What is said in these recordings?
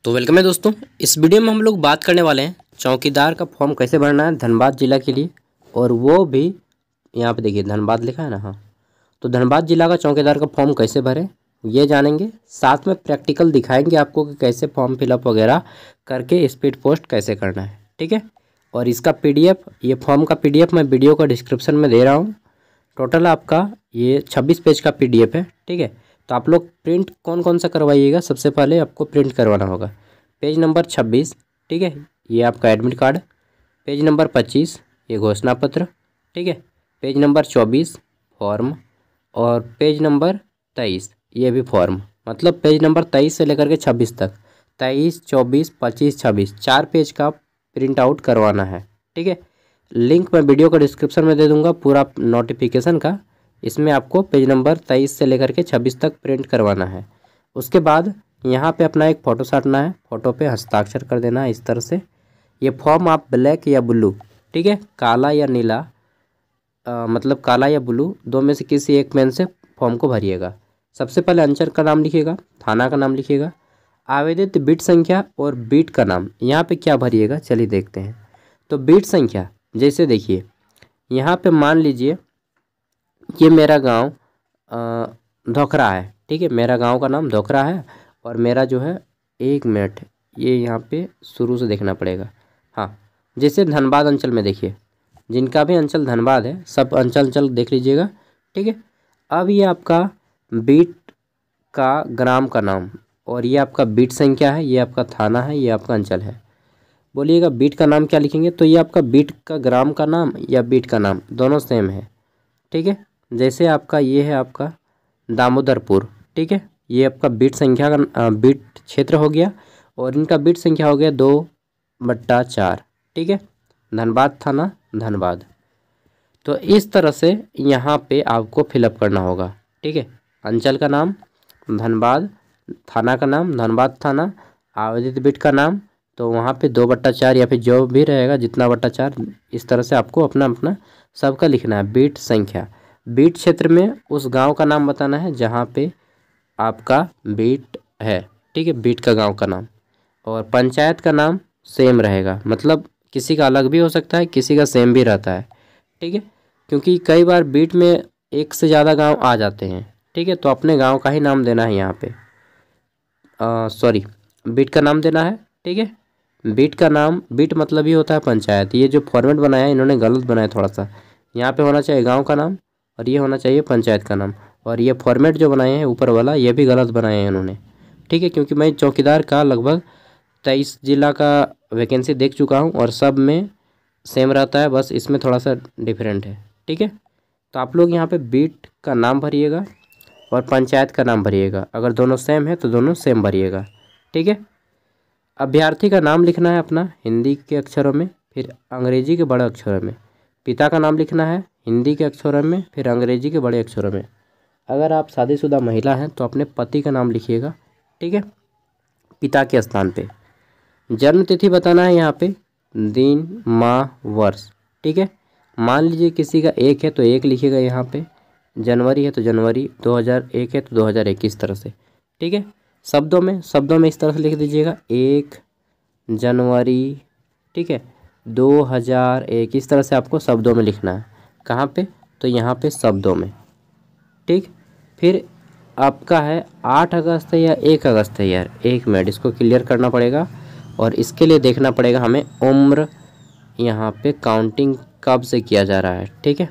तो वेलकम है दोस्तों। इस वीडियो में हम लोग बात करने वाले हैं चौकीदार का फॉर्म कैसे भरना है धनबाद जिला के लिए, और वो भी यहाँ पे देखिए धनबाद लिखा है ना। हाँ, तो धनबाद जिला का चौकीदार का फॉर्म कैसे भरें ये जानेंगे, साथ में प्रैक्टिकल दिखाएंगे आपको कि कैसे फॉर्म फिलअप वगैरह करके स्पीड पोस्ट कैसे करना है। ठीक है, और इसका PDF, ये फॉर्म का PDF मैं वीडियो का डिस्क्रिप्शन में दे रहा हूँ। टोटल आपका ये 26 पेज का PDF है। ठीक है, तो आप लोग प्रिंट कौन कौन सा करवाइएगा, सबसे पहले आपको प्रिंट करवाना होगा पेज नंबर 26। ठीक है, ये आपका एडमिट कार्ड। पेज नंबर 25 ये घोषणा पत्र। ठीक है, पेज नंबर 24 फॉर्म, और पेज नंबर 23 ये भी फॉर्म। मतलब पेज नंबर 23 से लेकर के 26 तक, 23, 24, 25, 26 4 पेज का प्रिंट आउट करवाना है। ठीक है, लिंक मैं वीडियो का डिस्क्रिप्शन में दे दूंगा पूरा नोटिफिकेशन का। इसमें आपको पेज नंबर 23 से लेकर के 26 तक प्रिंट करवाना है। उसके बाद यहाँ पे अपना एक फ़ोटो साटना है, फ़ोटो पे हस्ताक्षर कर देना है इस तरह से। ये फॉर्म आप ब्लैक या ब्लू, ठीक है, काला या नीला, मतलब काला या ब्लू दो में से किसी एक पेन से फॉर्म को भरिएगा। सबसे पहले अंचल का नाम लिखिएगा, थाना का नाम लिखिएगा, आवेदित बिट संख्या और बीट का नाम। यहाँ पे क्या भरिएगा चलिए देखते हैं। तो बीट संख्या जैसे देखिए यहाँ पे मान लीजिए ये मेरा गांव धोखरा है। ठीक है, मेरा गांव का नाम धोखरा है, और मेरा जो है 1 मिनट ये यहाँ पे शुरू से देखना पड़ेगा। हाँ, जैसे धनबाद अंचल में देखिए, जिनका भी अंचल धनबाद है सब अंचल देख लीजिएगा। ठीक है, अब ये आपका बीट का ग्राम का नाम, और ये आपका बीट संख्या है, ये आपका थाना है, ये आपका अंचल है। बोलिएगा बीट का नाम क्या लिखेंगे, तो ये आपका बीट का ग्राम का नाम या बीट का नाम दोनों सेम है। ठीक है, जैसे आपका ये है आपका दामोदरपुर। ठीक है, ये आपका बीट संख्या का बीट क्षेत्र हो गया, और इनका बीट संख्या हो गया 2/4। ठीक है, धनबाद थाना धनबाद। तो इस तरह से यहाँ पे आपको फिलअप करना होगा। ठीक है, अंचल का नाम धनबाद, थाना का नाम धनबाद थाना, आवेदित बीट का नाम, तो वहाँ पे 2/4 या फिर जो भी रहेगा जितना बट्टा 4, इस तरह से आपको अपना अपना सबका लिखना है। बीट संख्या, बीट क्षेत्र में उस गांव का नाम बताना है जहाँ पे आपका बीट है। ठीक है, बीट का गांव का नाम, और पंचायत का नाम सेम रहेगा, मतलब किसी का अलग भी हो सकता है, किसी का सेम भी रहता है। ठीक है, क्योंकि कई बार बीट में एक से ज़्यादा गांव आ जाते हैं। ठीक है, तो अपने गांव का ही नाम देना है यहाँ पे, सॉरी बीट का नाम देना है। ठीक है, बीट का नाम, बीट मतलब ही होता है पंचायत। ये जो फॉर्मेट बनाया है इन्होंने गलत बनाया थोड़ा सा, यहाँ पे होना चाहिए गांव का नाम और ये होना चाहिए पंचायत का नाम, और ये फॉर्मेट जो बनाए हैं ऊपर वाला ये भी गलत बनाए हैं इन्होंने। ठीक है, क्योंकि मैं चौकीदार का लगभग 23 जिला का वैकेंसी देख चुका हूँ, और सब में सेम रहता है, बस इसमें थोड़ा सा डिफरेंट है। ठीक है, तो आप लोग यहाँ पे बीट का नाम भरिएगा और पंचायत का नाम भरिएगा, अगर दोनों सेम है तो दोनों सेम भरिएगा। ठीक है, अभ्यर्थी का नाम लिखना है अपना हिंदी के अक्षरों में, फिर अंग्रेजी के बड़े अक्षरों में। पिता का नाम लिखना है हिंदी के अक्षरों में, फिर अंग्रेजी के बड़े अक्षरों में। अगर आप शादीशुदा महिला हैं तो अपने पति का नाम लिखिएगा। ठीक है, पिता के स्थान पे जन्म तिथि बताना है यहाँ पे, दिन माह वर्ष। ठीक है, मान लीजिए किसी का 1 है तो 1 लिखिएगा यहाँ पे, जनवरी है तो जनवरी, 2001 है तो 2001 इस तरह से। ठीक है, शब्दों में इस तरह से लिख दीजिएगा 1 जनवरी। ठीक है, 2001 इस तरह से आपको शब्दों में लिखना है। कहाँ पे, तो यहाँ पे शब्दों में। ठीक, फिर आपका है 8 अगस्त है या 1 अगस्त है, यार 1 मिनट इसको क्लियर करना पड़ेगा, और इसके लिए देखना पड़ेगा हमें उम्र यहाँ पे काउंटिंग कब से किया जा रहा है। ठीक है,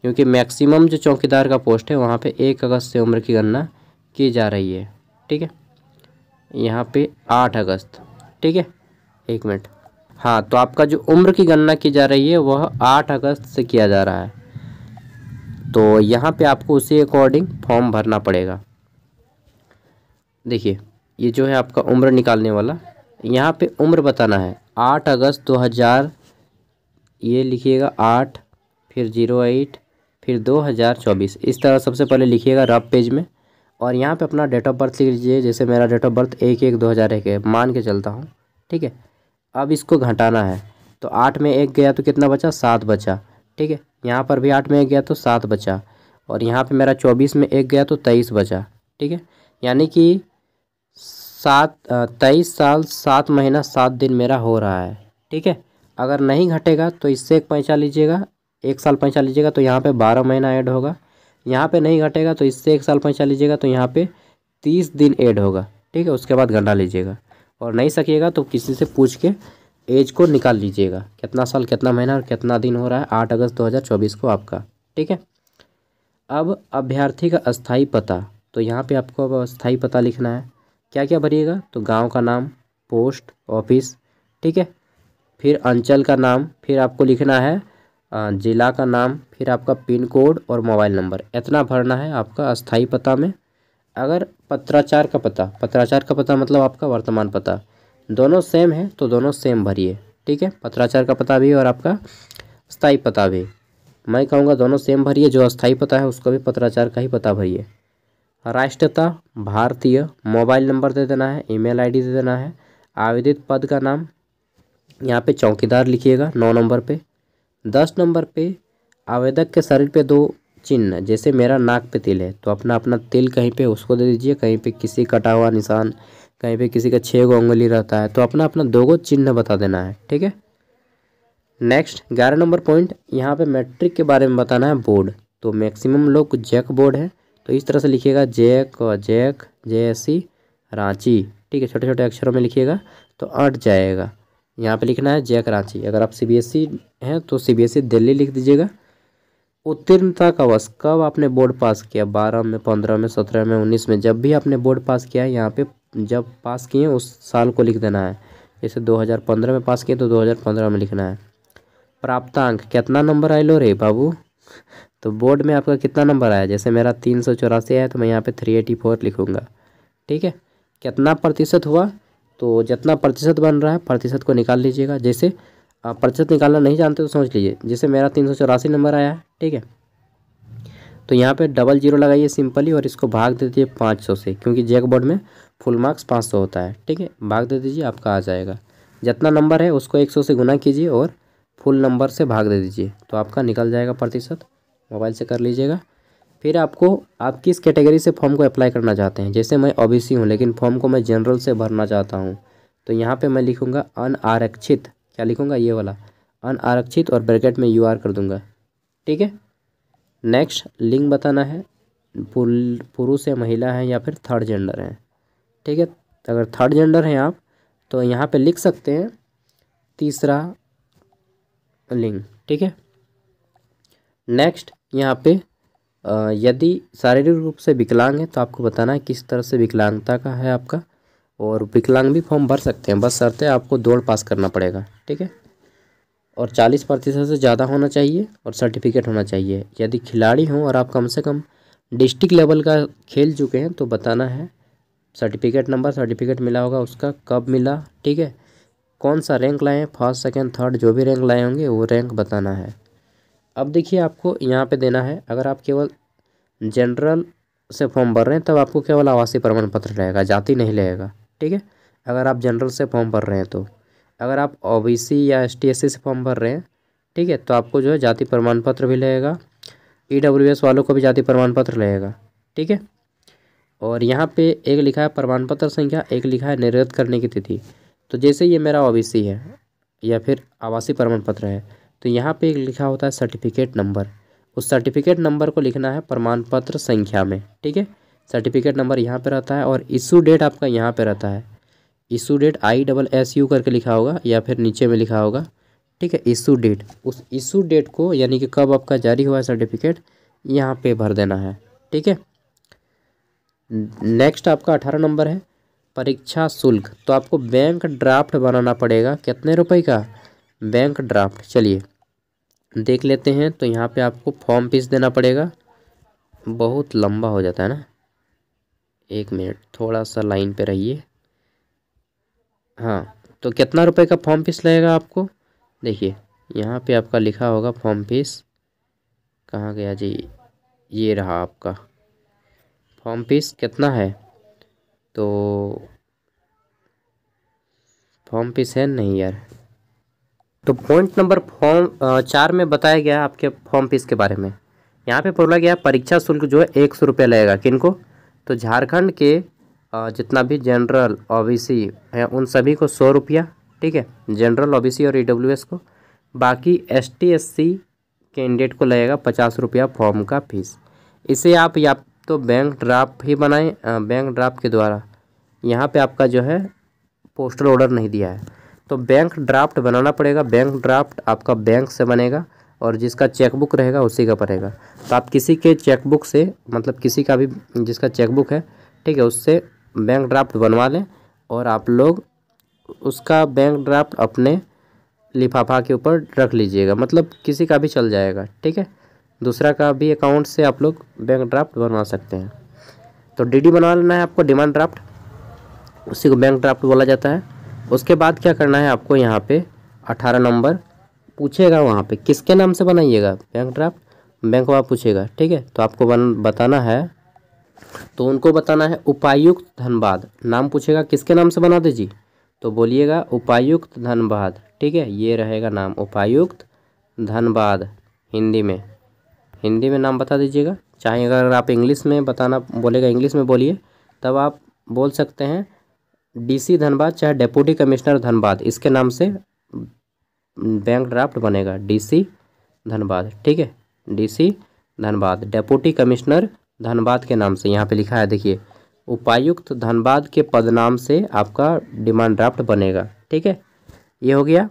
क्योंकि मैक्सिमम जो चौकीदार का पोस्ट है वहाँ पे 1 अगस्त से उम्र की गणना की जा रही है। ठीक है, यहाँ पे 8 अगस्त। ठीक है, 1 मिनट, हाँ, तो आपका जो उम्र की गणना की जा रही है वह 8 अगस्त से किया जा रहा है, तो यहाँ पे आपको उसी अकॉर्डिंग फॉर्म भरना पड़ेगा। देखिए ये जो है आपका उम्र निकालने वाला, यहाँ पे उम्र बताना है 8 अगस्त 2000, ये लिखिएगा 8, फिर 08, फिर 2024 इस तरह सबसे पहले लिखिएगा रफ पेज में, और यहाँ पे अपना डेट ऑफ बर्थ लिख लीजिए। जैसे मेरा डेट ऑफ बर्थ 1/1/2001 है, मान के चलता हूँ। ठीक है, अब इसको घटाना है, तो 8 में 1 गया तो कितना बचा, 7 बचा। ठीक है, यहाँ पर भी 8 में 1 गया तो 7 बचा, और यहाँ पे मेरा 24 में 1 गया तो 23 बचा। ठीक है, यानी कि 23 साल 7 महीना 7 दिन मेरा हो रहा है, ठीक है। अगर नहीं घटेगा तो इससे एक पैंचा लीजिएगा, 1 साल पैंचा लीजिएगा तो यहाँ पे 12 महीना ऐड होगा। यहाँ पे नहीं घटेगा तो इससे 1 साल पैंचा लीजिएगा तो यहाँ पे 30 दिन ऐड होगा, ठीक है। उसके बाद घंटा लीजिएगा और नहीं सकिएगा तो किसी से पूछ के एज को निकाल लीजिएगा, कितना साल कितना महीना और कितना दिन हो रहा है 8 अगस्त 2024 को आपका, ठीक है। अब अभ्यर्थी का अस्थाई पता, तो यहाँ पे आपको अब अस्थाई पता लिखना है। क्या क्या भरिएगा, तो गांव का नाम, पोस्ट ऑफिस, ठीक है। फिर अंचल का नाम, फिर आपको लिखना है ज़िला का नाम, फिर आपका पिन कोड और मोबाइल नंबर, इतना भरना है आपका अस्थाई पता में। अगर पत्राचार का पता मतलब आपका वर्तमान पता, दोनों सेम है तो दोनों सेम भरिए, ठीक है। पत्राचार का पता भी और आपका स्थायी पता भी, मैं कहूँगा दोनों सेम भरिए। जो अस्थाई पता है उसको भी पत्राचार का ही पता भरिए। राष्ट्रीयता भारतीय, मोबाइल नंबर दे देना है, ईमेल आईडी दे देना है। आवेदित पद का नाम यहाँ पे चौकीदार लिखिएगा 9 नंबर पे। 10 नंबर पे आवेदक के शरीर पे 2 चिन्ह, जैसे मेरा नाक पे तिल है तो अपना अपना तिल कहीं पे उसको दे दीजिए, कहीं पे किसी कटा हुआ निशान, कहीं पे किसी का 6 उंगली रहता है तो अपना अपना 2 चिन्ह बता देना है, ठीक है। नेक्स्ट 11 नंबर पॉइंट, यहाँ पे मैट्रिक के बारे में बताना है बोर्ड। तो मैक्सिमम लोग जैक बोर्ड है तो इस तरह से लिखिएगा जैक JSC रांची, ठीक है। छोटे छोटे अक्षरों में लिखिएगा तो अट जाएगा। यहाँ पे लिखना है जैक रांची। अगर आप CBSE हैं तो CBSE दिल्ली लिख दीजिएगा। उत्तीर्णता का वर्ष, कब आपने बोर्ड पास किया, 12 में, 15 में, 17 में, 19 में, जब भी आपने बोर्ड पास किया है यहाँ पे जब पास किए उस साल को लिख देना है। जैसे 2015 में पास किए तो 2015 में लिखना है। प्राप्तांक, कितना नंबर आए लो रे बाबू, तो बोर्ड में आपका कितना नंबर आया, जैसे मेरा 384 आया तो मैं यहाँ पे 384 लिखूँगा, ठीक है। कितना प्रतिशत हुआ, तो जितना प्रतिशत बन रहा है प्रतिशत को निकाल लीजिएगा। जैसे आप प्रतिशत निकालना नहीं जानते तो समझ लीजिए, जैसे मेरा 384 नंबर आया है, ठीक है, तो यहाँ पे 00 लगाइए सिंपली और इसको भाग दे दीजिए 500 से, क्योंकि जैक बोर्ड में फुल मार्क्स 500 होता है, ठीक है। भाग दे दीजिए, आपका आ जाएगा। जितना नंबर है उसको 100 से गुना कीजिए और फुल नंबर से भाग दे दीजिए तो आपका निकल जाएगा प्रतिशत। मोबाइल से कर लीजिएगा। फिर आपको आप किस कैटेगरी से फॉर्म को अप्लाई करना चाहते हैं, जैसे मैं OBC हूँ लेकिन फॉर्म को मैं जनरल से भरना चाहता हूँ तो यहाँ पे मैं लिखूँगा अनारक्षित, क्या लिखूँगा, ये वाला अनारक्षित और ब्रैकेट में UR कर दूँगा, ठीक है। नेक्स्ट लिंग बताना है, पुरुष या महिला है या फिर थर्ड जेंडर है, ठीक है। अगर थर्ड जेंडर हैं आप तो यहाँ पे लिख सकते हैं तीसरा लिंग, ठीक है। नेक्स्ट यहाँ पे यदि शारीरिक रूप से विकलांग है तो आपको बताना है किस तरह से विकलांगता का है आपका, और विकलांग भी फॉर्म भर सकते हैं, बस शर्त है आपको दौड़ पास करना पड़ेगा, ठीक है। और 40% से ज़्यादा होना चाहिए और सर्टिफिकेट होना चाहिए। यदि खिलाड़ी हों और आप कम से कम डिस्ट्रिक्ट लेवल का खेल चुके हैं तो बताना है सर्टिफिकेट नंबर, सर्टिफिकेट मिला होगा उसका, कब मिला, ठीक है, कौन सा रैंक लाए हैं, फर्स्ट सेकंड थर्ड जो भी रैंक लाए होंगे वो रैंक बताना है। अब देखिए आपको यहाँ पे देना है, अगर आप केवल जनरल से फॉर्म भर रहे हैं तब आपको केवल आवासीय प्रमाण पत्र रहेगा, जाति नहीं लगेगा, ठीक है। अगर आप जनरल से फॉर्म भर रहे हैं तो, अगर आप OBC या ST/SC से फॉर्म भर रहे हैं, ठीक है, तो आपको जो है जाति प्रमाण पत्र भी लगेगा। EWS वालों को भी जाति प्रमाण पत्र लगेगा, ठीक है। और यहाँ पे एक लिखा है प्रमाण पत्र संख्या, एक लिखा है निर्गत करने की तिथि। तो जैसे ये मेरा OBC है या फिर आवासीय प्रमाण पत्र है तो यहाँ पे एक लिखा होता है सर्टिफिकेट नंबर, उस सर्टिफिकेट नंबर को लिखना है प्रमाण पत्र संख्या में, ठीक है। सर्टिफिकेट नंबर यहाँ पे रहता है और इशू डेट आपका यहाँ पे रहता है। इशू डेट ISSU करके लिखा होगा या फिर नीचे में लिखा होगा, ठीक है, इशू डेट। उस इशू डेट को यानी कि कब आपका जारी हुआ है सर्टिफिकेट यहाँ पे भर देना है, ठीक है। नेक्स्ट आपका 18 नंबर है परीक्षा शुल्क। तो आपको बैंक ड्राफ्ट बनाना पड़ेगा, कितने रुपए का बैंक ड्राफ्ट, चलिए देख लेते हैं। तो यहाँ पे आपको फॉर्म फीस देना पड़ेगा, बहुत लंबा हो जाता है ना, 1 मिनट थोड़ा सा लाइन पे रहिए। हाँ, तो कितना रुपए का फॉर्म फीस लगेगा आपको, देखिए यहाँ पे आपका लिखा होगा फॉर्म फीस, कहाँ गया जी, ये रहा आपका फॉर्म फीस कितना है, तो फॉर्म फीस है नहीं यार। तो पॉइंट नंबर 4 में बताया गया आपके फॉर्म फीस के बारे में। यहाँ पे बोला गया परीक्षा शुल्क जो है 100 रुपये लगेगा, किनको, तो झारखंड के जितना भी जनरल ओबीसी है उन सभी को 100 रुपया, ठीक है, जनरल ओबीसी और ईडब्ल्यूएस को। बाकी एसटी एससी कैंडिडेट को लगेगा 50 रुपया फॉर्म का फीस। इसे आप या तो बैंक ड्राफ्ट ही बनाएं, बैंक ड्राफ्ट के द्वारा। यहाँ पे आपका जो है पोस्टल ऑर्डर नहीं दिया है तो बैंक ड्राफ्ट बनाना पड़ेगा। बैंक ड्राफ्ट आपका बैंक से बनेगा और जिसका चेकबुक रहेगा उसी का पड़ेगा। तो आप किसी के चेकबुक से, मतलब किसी का भी जिसका चेकबुक है, ठीक है, उससे बैंक ड्राफ्ट बनवा लें और आप लोग उसका बैंक ड्राफ्ट अपने लिफाफा के ऊपर रख लीजिएगा, मतलब किसी का भी चल जाएगा, ठीक है। दूसरा का भी अकाउंट से आप लोग बैंक ड्राफ्ट बनवा सकते हैं। तो डीडी बनवा लेना है आपको, डिमांड ड्राफ्ट, उसी को बैंक ड्राफ्ट बोला जाता है। उसके बाद क्या करना है आपको, यहाँ पे 18 नंबर पूछेगा, वहाँ पे किसके नाम से बनाइएगा बैंक ड्राफ्ट, बैंक वाला पूछेगा, ठीक है। तो आपको बताना है, तो उनको बताना है उपायुक्त धनबाद, नाम पूछेगा किसके नाम से बना दीजिए, तो बोलिएगा उपायुक्त धनबाद, ठीक है, ये रहेगा नाम उपायुक्त धनबाद। हिंदी में नाम बता दीजिएगा। चाहे अगर आप इंग्लिश में बताना बोलेगा, इंग्लिश में बोलिए, तब आप बोल सकते हैं डीसी धनबाद, चाहे डेप्यूटी कमिश्नर धनबाद, इसके नाम से बैंक ड्राफ्ट बनेगा, डीसी धनबाद, ठीक है, DC Dhanbad, deputy commissioner Dhanbad के नाम से। यहाँ पे लिखा है देखिए, उपायुक्त धनबाद के पदनाम से आपका डिमांड ड्राफ्ट बनेगा, ठीक है। ये हो गया,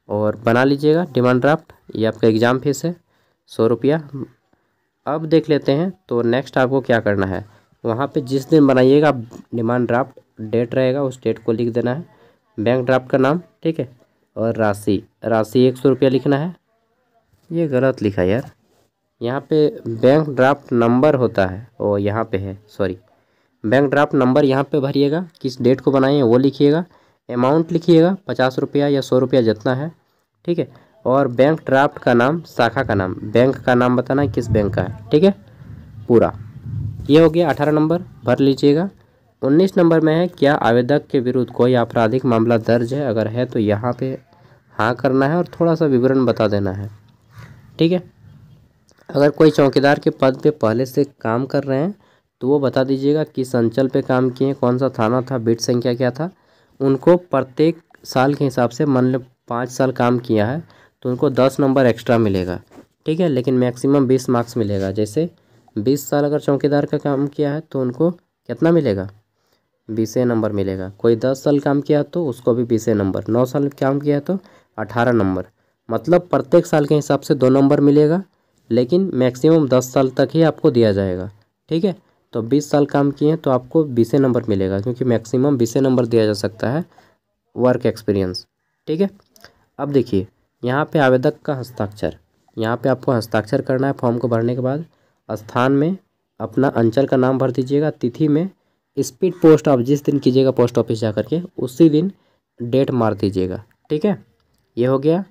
और बना लीजिएगा डिमांड ड्राफ्ट। ये आपका एग्ज़ाम फीस है 100 रुपया। अब देख लेते हैं, तो नेक्स्ट आपको क्या करना है, वहाँ पे जिस दिन बनाइएगा डिमांड ड्राफ्ट, डेट रहेगा, उस डेट को लिख देना है, बैंक ड्राफ्ट का नाम, ठीक है, और राशि 100 रुपया लिखना है। ये गलत लिखा यार, यहाँ पे बैंक ड्राफ्ट नंबर होता है, और यहाँ पे है, सॉरी, बैंक ड्राफ्ट नंबर यहाँ पे भरिएगा, किस डेट को बनाए हैं वो लिखिएगा, अमाउंट लिखिएगा 50 रुपया या 100 रुपया जितना है, ठीक है, और बैंक ड्राफ्ट का नाम, शाखा का नाम, बैंक का नाम बताना है किस बैंक का है, ठीक है, पूरा। ये हो गया 18 नंबर, भर लीजिएगा। 19 नंबर में है, क्या आवेदक के विरुद्ध कोई आपराधिक मामला दर्ज है, अगर है तो यहाँ पे हाँ करना है और थोड़ा सा विवरण बता देना है, ठीक है। अगर कोई चौकीदार के पद पे पहले से काम कर रहे हैं तो वो बता दीजिएगा किस अंचल पे काम किए, कौन सा थाना था, बिट संख्या क्या था। उनको प्रत्येक साल के हिसाब से, मान लो 5 साल काम किया है तो उनको 10 नंबर एक्स्ट्रा मिलेगा, ठीक है, लेकिन मैक्सिमम 20 मार्क्स मिलेगा। जैसे 20 साल अगर चौकीदार का काम किया है तो उनको कितना मिलेगा, 20 नंबर मिलेगा। कोई 10 साल काम किया तो उसको भी 20 नंबर, 9 साल काम किया तो 18 नंबर। मतलब प्रत्येक साल के हिसाब से 2 नंबर मिलेगा, लेकिन मैक्सिमम 10 साल तक ही आपको दिया जाएगा, ठीक है। तो 20 साल काम किए हैं तो आपको 20 नंबर मिलेगा, क्योंकि मैक्सिमम 20 नंबर दिया जा सकता है वर्क एक्सपीरियंस, ठीक है। अब देखिए, यहाँ पे आवेदक का हस्ताक्षर, यहाँ पे आपको हस्ताक्षर करना है फॉर्म को भरने के बाद। स्थान में अपना अंचल का नाम भर दीजिएगा। तिथि में स्पीड पोस्ट आप जिस दिन कीजिएगा पोस्ट ऑफिस जा करके, उसी दिन डेट मार दीजिएगा, ठीक है। ये हो गया,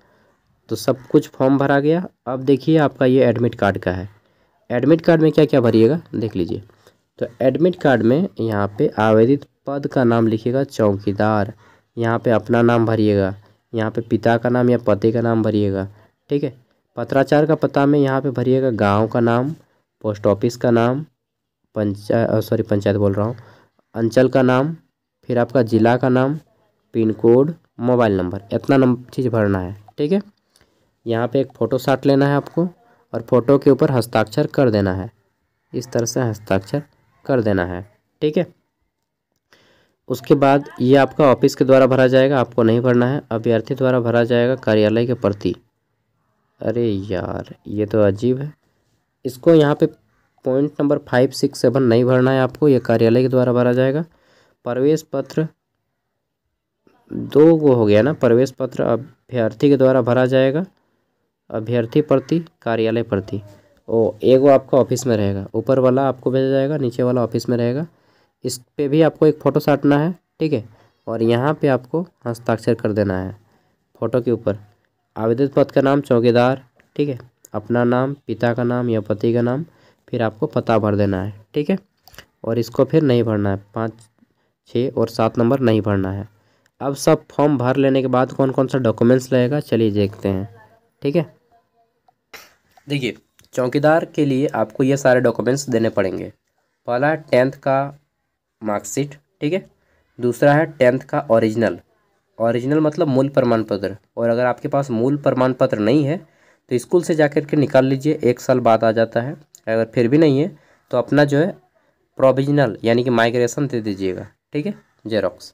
तो सब कुछ फॉर्म भरा गया। अब देखिए आपका ये एडमिट कार्ड का है। एडमिट कार्ड में क्या क्या भरिएगा देख लीजिए। तो एडमिट कार्ड में यहाँ पे आवेदित पद का नाम लिखिएगा चौकीदार, यहाँ पे अपना नाम भरिएगा, यहाँ पे पिता का नाम या पति का नाम भरिएगा, ठीक है। पत्राचार का पता में यहाँ पे भरिएगा गांव का नाम, पोस्ट ऑफिस का नाम, पंचायत बोल रहा हूँ, अंचल का नाम, फिर आपका ज़िला का नाम, पिन कोड, मोबाइल नंबर, इतना चीज़ भरना है, ठीक है। यहाँ पे एक फ़ोटो साट लेना है आपको और फ़ोटो के ऊपर हस्ताक्षर कर देना है, इस तरह से हस्ताक्षर कर देना है, ठीक है। उसके बाद ये आपका ऑफिस के द्वारा भरा जाएगा, आपको नहीं भरना है, अभ्यर्थी द्वारा भरा जाएगा कार्यालय के प्रति। अरे यार ये तो अजीब है, इसको यहाँ पे पॉइंट नंबर 5, 6, 7 नहीं भरना है आपको, ये कार्यालय के द्वारा भरा जाएगा। प्रवेश पत्र 2 गो हो गया ना, प्रवेश पत्र अभ्यर्थी के द्वारा भरा जाएगा, अभ्यर्थी प्रति, कार्यालय प्रति, ओ एगो आपका ऑफिस में रहेगा, ऊपर वाला आपको भेजा जाएगा, नीचे वाला ऑफिस में रहेगा। इस पे भी आपको एक फ़ोटो साटना है, ठीक है, और यहाँ पे आपको हस्ताक्षर कर देना है फ़ोटो के ऊपर। आवेदित पद का नाम चौकीदार, ठीक है, अपना नाम, पिता का नाम या पति का नाम, फिर आपको पता भर देना है, ठीक है। और इसको फिर नहीं भरना है, 5, 6 और 7 नंबर नहीं भरना है। अब सब फॉर्म भर लेने के बाद कौन कौन सा डॉक्यूमेंट्स लगेगा चलिए देखते हैं, ठीक है। देखिए, चौकीदार के लिए आपको ये सारे डॉक्यूमेंट्स देने पड़ेंगे। पहला 10th का मार्कशीट, ठीक है। दूसरा है 10th का ओरिजिनल, ओरिजिनल मतलब मूल प्रमाण पत्र, और अगर आपके पास मूल प्रमाण पत्र नहीं है तो स्कूल से जाकर के निकाल लीजिए, 1 साल बाद आ जाता है। अगर फिर भी नहीं है तो अपना जो है प्रोविजनल यानी कि माइग्रेशन दे दीजिएगा, ठीक है, जेरोक्स।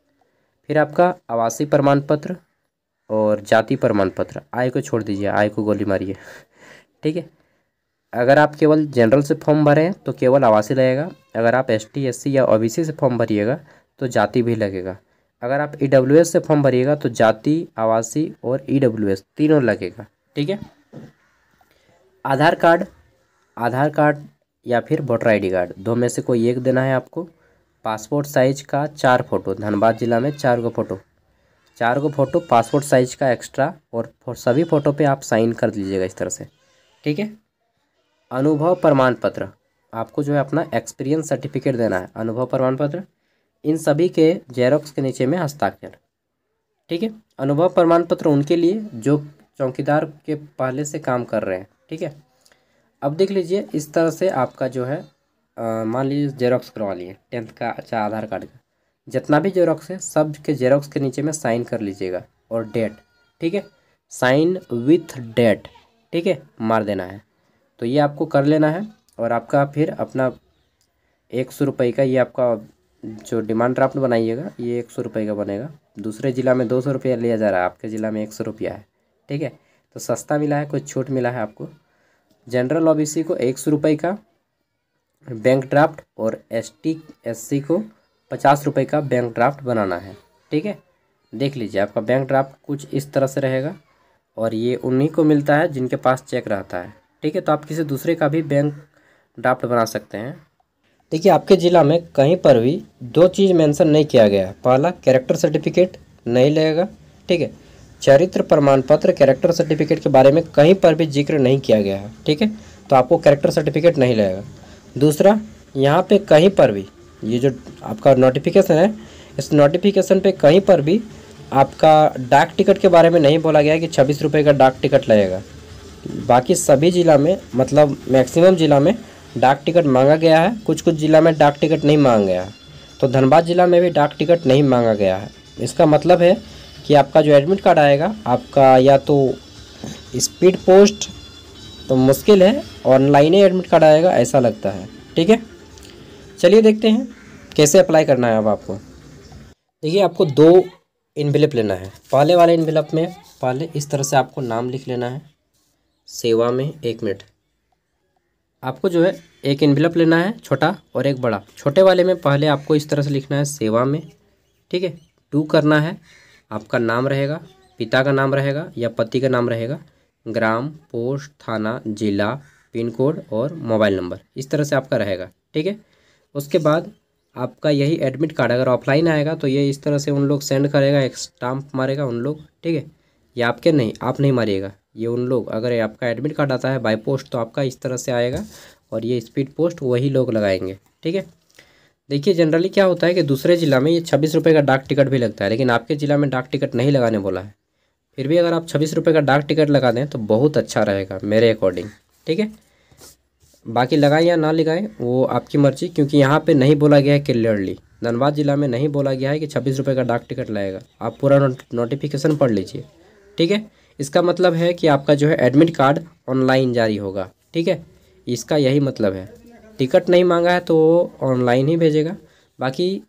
फिर आपका आवासीय प्रमाण पत्र और जाति प्रमाण पत्र, आय को छोड़ दीजिए, आय को गोली मारिए, ठीक है। अगर आप केवल जनरल से फॉर्म भरें तो केवल आवासीय लगेगा, अगर आप ST SC या OBC से फॉर्म भरिएगा तो जाति भी लगेगा, अगर आप EWS से फॉर्म भरिएगा तो जाति, आवासीय और EWS तीनों लगेगा, ठीक है। आधार कार्ड, आधार कार्ड या फिर वोटर ID कार्ड, दो में से कोई एक देना है आपको। पासपोर्ट साइज का 4 फोटो, धनबाद जिला में 4 गो फोटो, 4 गो फोटो पासपोर्ट साइज का एक्स्ट्रा, और सभी फ़ोटो पे आप साइन कर दीजिएगा इस तरह से, ठीक है। अनुभव प्रमाण पत्र, आपको जो है अपना एक्सपीरियंस सर्टिफिकेट देना है, अनुभव प्रमाण पत्र, इन सभी के जेरोक्स के नीचे में हस्ताक्षर, ठीक है। अनुभव प्रमाण पत्र उनके लिए जो चौकीदार के पहले से काम कर रहे हैं, ठीक है। अब देख लीजिए इस तरह से आपका जो है मान लीजिए जेरोक्स करवा लिए 10th का, अच्छा आधार कार्ड का, जितना भी जेरोक्स है सब के जेरोक्स के नीचे में साइन कर लीजिएगा, और डेट, ठीक है, साइन विथ डेट, ठीक है, मार देना है। तो ये आपको कर लेना है, और आपका फिर अपना 100 रुपये का ये आपका जो डिमांड ड्राफ्ट बनाइएगा ये 100 रुपये का बनेगा। दूसरे ज़िला में 200 रुपया लिया जा रहा है, आपके ज़िला में 100 रुपया है, ठीक है। तो सस्ता मिला है, कुछ छूट मिला है आपको। जनरल OBC को 100 रुपये का बैंक ड्राफ्ट, और ST SC को 50 रुपये का बैंक ड्राफ्ट बनाना है, ठीक है। देख लीजिए आपका बैंक ड्राफ्ट कुछ इस तरह से रहेगा, और ये उन्हीं को मिलता है जिनके पास चेक रहता है, ठीक है। तो आप किसी दूसरे का भी बैंक ड्राफ्ट बना सकते हैं। देखिए आपके ज़िला में कहीं पर भी 2 चीज़ मेंशन नहीं किया गया है। पहला, कैरेक्टर सर्टिफिकेट नहीं लगेगा, ठीक है। चरित्र प्रमाण पत्र, कैरेक्टर सर्टिफिकेट के बारे में कहीं पर भी जिक्र नहीं किया गया है, ठीक है, तो आपको कैरेक्टर सर्टिफिकेट नहीं लगेगा। दूसरा, यहाँ पे कहीं पर भी ये जो आपका नोटिफिकेशन है, इस नोटिफिकेशन पे कहीं पर भी आपका डाक टिकट के बारे में नहीं बोला गया है कि 26 रुपये का डाक टिकट लगेगा। बाकी सभी ज़िला में, मतलब मैक्सिमम ज़िला में डाक टिकट मांगा गया है, कुछ कुछ ज़िला में डाक टिकट नहीं मांगा गया है। तो धनबाद ज़िला में भी डाक टिकट नहीं मांगा गया है। इसका मतलब है कि आपका जो एडमिट कार्ड आएगा आपका, या तो स्पीड पोस्ट तो मुश्किल है, ऑनलाइन ही एडमिट कार्ड आएगा ऐसा लगता है, ठीक है। चलिए देखते हैं कैसे अप्लाई करना है। अब आपको देखिए आपको 2 इन्वेलप लेना है। पहले वाले इन्वेलप में पहले इस तरह से आपको नाम लिख लेना है, सेवा में, 1 मिनट, आपको जो है एक इन्वेलप लेना है छोटा और एक बड़ा। छोटे वाले में पहले आपको इस तरह से लिखना है सेवा में, ठीक है। 2 करना है, आपका नाम रहेगा, पिता का नाम रहेगा या पति का नाम रहेगा, ग्राम, पोस्ट, थाना, जिला, पिन कोड और मोबाइल नंबर, इस तरह से आपका रहेगा, ठीक है। उसके बाद आपका यही एडमिट कार्ड अगर ऑफलाइन आएगा तो ये इस तरह से उन लोग सेंड करेगा, एक स्टाम्प मारेगा उन लोग, ठीक है। ये आपके नहीं, आप नहीं मारिएगा, ये उन लोग, अगर आपका एडमिट कार्ड आता है बाय पोस्ट तो आपका इस तरह से आएगा, और ये स्पीड पोस्ट वही लोग लगाएंगे, ठीक है। देखिए जनरली क्या होता है कि दूसरे ज़िला में ये 26 रुपये का डाक टिकट भी लगता है, लेकिन आपके ज़िला में डाक टिकट नहीं लगाने बोला है। फिर भी अगर आप 26 रुपये का डाक टिकट लगा दें तो बहुत अच्छा रहेगा मेरे अकॉर्डिंग, ठीक है। बाकी लगाएं या ना लगाएं वो आपकी मर्ज़ी, क्योंकि यहाँ पे नहीं बोला गया है क्लियरली, धनबाद ज़िला में नहीं बोला गया है कि 26 रुपये का डाक टिकट लगेगा। आप पूरा नोटिफिकेशन पढ़ लीजिए, ठीक है। इसका मतलब है कि आपका जो है एडमिट कार्ड ऑनलाइन जारी होगा, ठीक है, इसका यही मतलब है। टिकट नहीं मांगा है तो ऑनलाइन ही भेजेगा। बाकी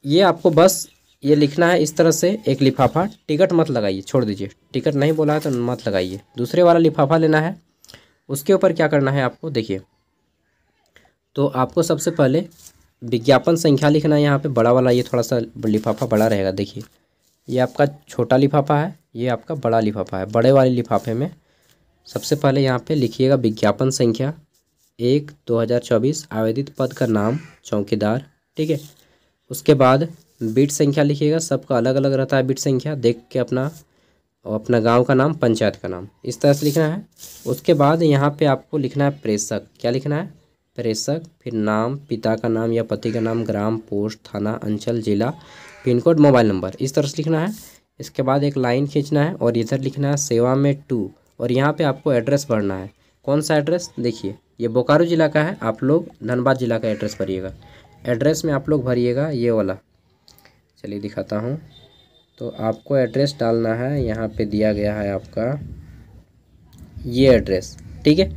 ये आपको बस ये लिखना है इस तरह से एक लिफाफा, टिकट मत लगाइए, छोड़ दीजिए, टिकट नहीं बोला है तो मत लगाइए। दूसरे वाला लिफाफा लेना है, उसके ऊपर क्या करना है आपको देखिए, तो आपको सबसे पहले विज्ञापन संख्या लिखना है। यहाँ पे बड़ा वाला, ये थोड़ा सा लिफाफा बड़ा रहेगा, देखिए ये आपका छोटा लिफाफा है, ये आपका बड़ा लिफाफा है। बड़े वाले लिफाफे में सबसे पहले यहाँ पे लिखिएगा विज्ञापन संख्या 1/2024, आवेदित पद का नाम चौकीदार, ठीक है। उसके बाद बिट संख्या लिखिएगा, सबका अलग अलग रहता है बिट संख्या, देख के अपना गांव का नाम, पंचायत का नाम, इस तरह से लिखना है। उसके बाद यहाँ पे आपको लिखना है प्रेषक, क्या लिखना है, प्रेषक, फिर नाम, पिता का नाम या पति का नाम, ग्राम, पोस्ट, थाना, अंचल, जिला, पिन कोड, मोबाइल नंबर, इस तरह से लिखना है। इसके बाद एक लाइन खींचना है और इधर लिखना है सेवा में 2, और यहाँ पे आपको एड्रेस भरना है। कौन सा एड्रेस, देखिए ये बोकारो ज़िला का है, आप लोग धनबाद ज़िला का एड्रेस भरिएगा। एड्रेस में आप लोग भरिएगा ये वाला, चलिए दिखाता हूँ। तो आपको एड्रेस डालना है, यहाँ पे दिया गया है आपका ये एड्रेस, ठीक है।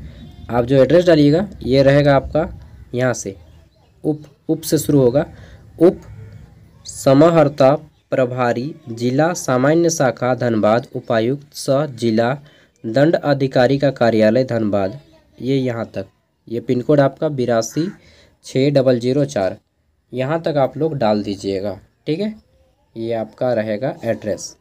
आप जो एड्रेस डालिएगा ये रहेगा आपका, यहाँ से उप से शुरू होगा, उप समाहर्ता प्रभारी जिला सामान्य शाखा धनबाद उपायुक्त सह जिला दंड अधिकारी का कार्यालय धनबाद, ये यहाँ तक, ये पिन कोड आपका 826004, यहाँ तक आप लोग डाल दीजिएगा, ठीक है। ये आपका रहेगा एड्रेस।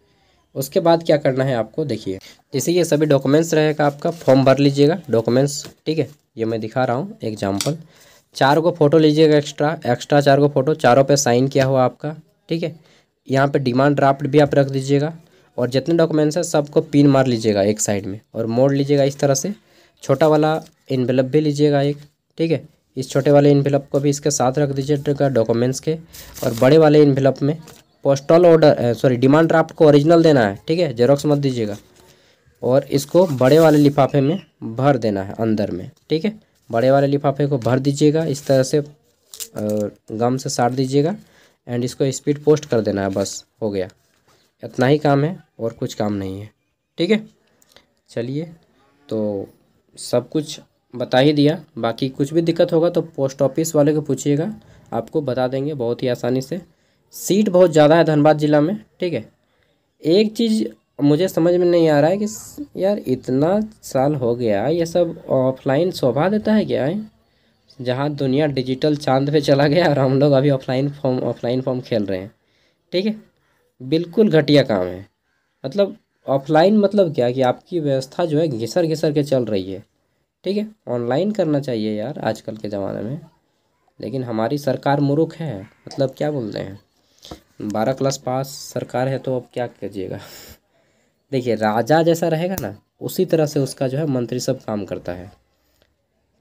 उसके बाद क्या करना है आपको, देखिए जैसे ये सभी डॉक्यूमेंट्स रहेगा आपका, फॉर्म भर लीजिएगा डॉक्यूमेंट्स, ठीक है। ये मैं दिखा रहा हूँ एग्जाम्पल, 4 को फ़ोटो लीजिएगा, एक्स्ट्रा 4 को फ़ोटो, चारों पे साइन किया हुआ आपका, ठीक है। यहाँ पे डिमांड ड्राफ्ट भी आप रख दीजिएगा, और जितने डॉक्यूमेंट्स हैं सबको पिन मार लीजिएगा एक साइड में और मोड़ लीजिएगा इस तरह से। छोटा वाला इन्वेलप भी लीजिएगा एक, ठीक है। इस छोटे वाले इन्वेलप को भी इसके साथ रख दीजिएगा डॉक्यूमेंट्स के, और बड़े वाले इन्वेलप में पोस्टल ऑर्डर डिमांड ड्राफ्ट को ओरिजिनल देना है, ठीक है, जेरोक्स मत दीजिएगा, और इसको बड़े वाले लिफाफे में भर देना है अंदर में, ठीक है। बड़े वाले लिफाफे को भर दीजिएगा इस तरह से, गम से साट दीजिएगा, एंड इसको स्पीड पोस्ट कर देना है, बस हो गया। इतना ही काम है और कुछ काम नहीं है, ठीक है। चलिए, तो सब कुछ बता ही दिया, बाकी कुछ भी दिक्कत होगा तो पोस्ट ऑफिस वाले को पूछिएगा, आपको बता देंगे बहुत ही आसानी से। सीट बहुत ज़्यादा है धनबाद ज़िला में, ठीक है। एक चीज़ मुझे समझ में नहीं आ रहा है कि यार इतना साल हो गया, ये सब ऑफलाइन शोभा देता है क्या है? जहाँ दुनिया डिजिटल चांद पे चला गया और हम लोग अभी ऑफलाइन फॉर्म खेल रहे हैं, ठीक है। बिल्कुल घटिया काम है। मतलब ऑफलाइन मतलब क्या कि आपकी व्यवस्था जो है घिसर घिसर के चल रही है, ठीक है। ऑनलाइन करना चाहिए यार आजकल के ज़माने में, लेकिन हमारी सरकार मूर्ख है, मतलब क्या बोलते हैं, 12 क्लास पास सरकार है तो अब क्या कीजिएगा। देखिए राजा जैसा रहेगा ना, उसी तरह से उसका जो है मंत्री सब काम करता है,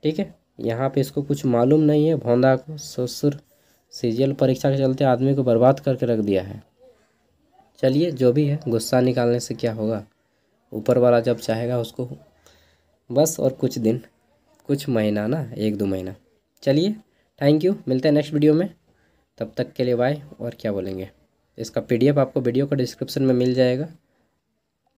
ठीक है। यहाँ पे इसको कुछ मालूम नहीं है, भौंदा को ससुर सीजीएल परीक्षा के चलते आदमी को बर्बाद करके रख दिया है। चलिए जो भी है, गुस्सा निकालने से क्या होगा, ऊपर वाला जब चाहेगा उसको, बस। और कुछ दिन, कुछ महीना ना, 1-2 महीना। चलिए थैंक यू, मिलते हैं नेक्स्ट वीडियो में, तब तक के लिए बाय। और क्या बोलेंगे, इसका PDF आपको वीडियो का डिस्क्रिप्शन में मिल जाएगा।